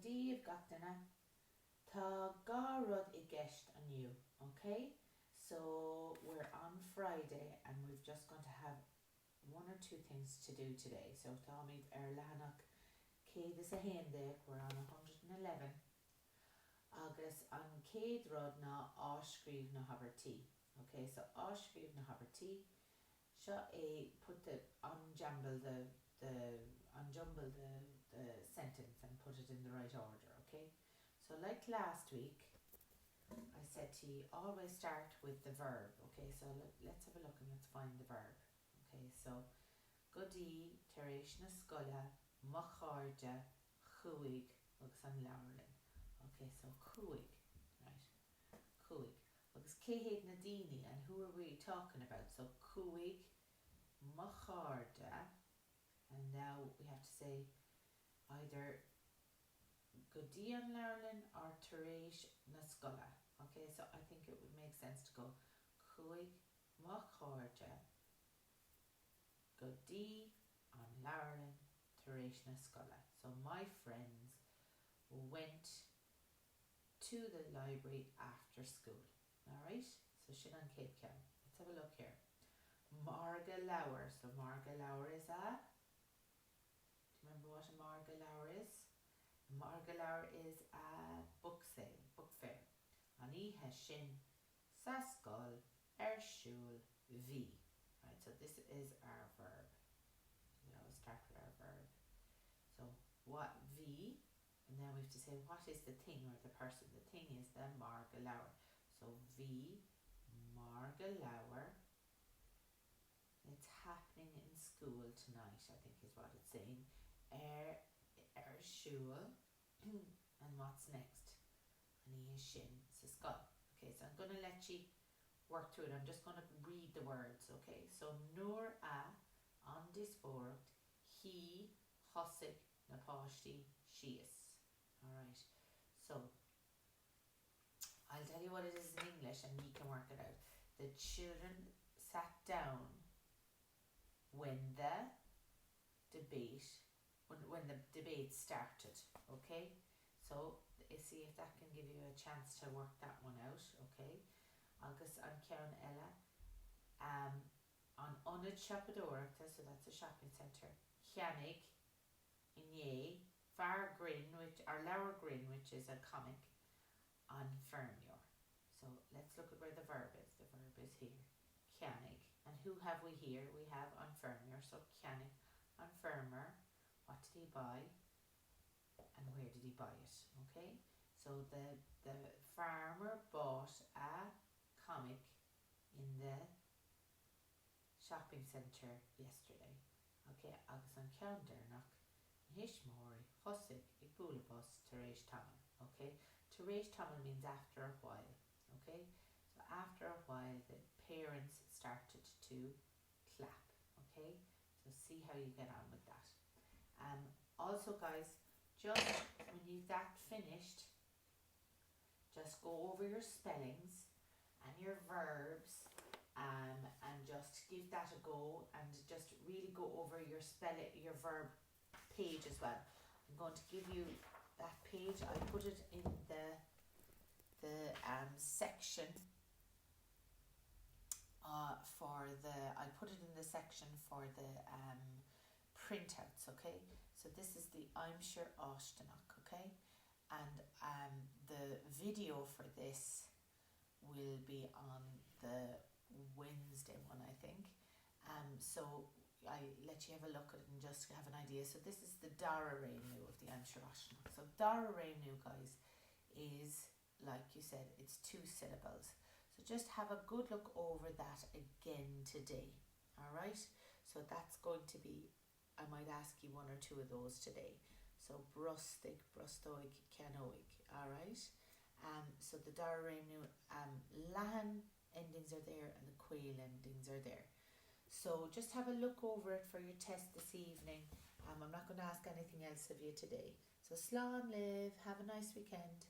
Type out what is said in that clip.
díobh gatainna tá gá rud I gceist aniu, okay? So we're on Friday and we've just going to have one or two things to do today. So Tommy Lehanach céad is a héindéag, we're on 111. Agus an céad rud ná áiscríomh na habartí. Okay, so áiscríomh na habartí seo put the unjumble the sentence and put it in the right order, okay? So like last week I said to you, always start with the verb, okay? So let's have a look and let's find the verb. Okay, so Godí tar éis na scoile mo chairde chuaig agus an leabharlann. Okay, so chuaig, right? Chuaig. Agus céhéad na daoine, and who are we talking about? So chuaig mo chairde, and now we have to say either Godí an leabharlann or tar éis na scoile. Okay, so I think it would make sense to go chuaig mo chairde Godí an leabharlann tar éis na scoile. So my friends went to the library after school. Alright, so sin an céad ceann. Let's have a look here. Marga leabhar. So marga leabhar is a... Do you remember what a marga leabhar is? Marga leabhar is a book sale, book fair. An ihe sin sa scoil siúl bhí. Right, so this is our verb. We always start with our verb. So what bhí, and then we have to say what is the thing or the person. The thing is the marga leabhar. So bhí marga leabhar. It's happening in school tonight, I think is what it's saying. Siúl. And what's next? An ihe sin sa scoil. Okay, so I'm going to let you work through it. I'm just going to read the words, okay? So nuair a an dispóireacht hí thosaigh na páistí síos. Alright, so I'll tell you what it is in English and you can work it out. The children sat down when the debate started, okay? So see if that can give you a chance to work that one out, okay? Agus an ceann eile an Onad Shoppadóireachta, so that's a shopping centre, Cheannaigh Inné Far Grin, or Lower Grin, which is a comic, on Fernior. So let's look at where the verb is. The verb is here, Cheannaigh. And who have we here? We have on Fernior. So Cheannaigh on Fermer. What did he buy? And where did he buy it? Okay. So the farmer bought a comic in the shopping centre yesterday. Okay. Agus an ceann Dernach Hishmori Hosig Igbulabus tar éis Tamil. Okay. Tar éis Tamil means after a while. Okay. So after a while the parents started to clap. Okay. So see how you get on with that. Also guys, just when you've that finished, just go over your spellings and your verbs, and just give that a go, and just really go over your verb page as well. I'm going to give you that page. I put it in the section for the printouts, okay? So this is the I'm Sure Ashtonach, okay? And the video for this will be on the Wednesday one, I think. So I let you have a look at it and just have an idea. So this is the Dara Reinu of the I'm Sure Ashtonach. So Dara Reinu, guys, is, like you said, it's 2 syllables. So just have a good look over that again today. Alright? So that's going to be, I might ask you 1 or 2 of those today. So brustig, brustoig, canoig. Alright? So the Dara Reinu Lahan endings are there and the Quail endings are there. So just have a look over it for your test this evening. I'm not going to ask anything else of you today. So slán live, have a nice weekend.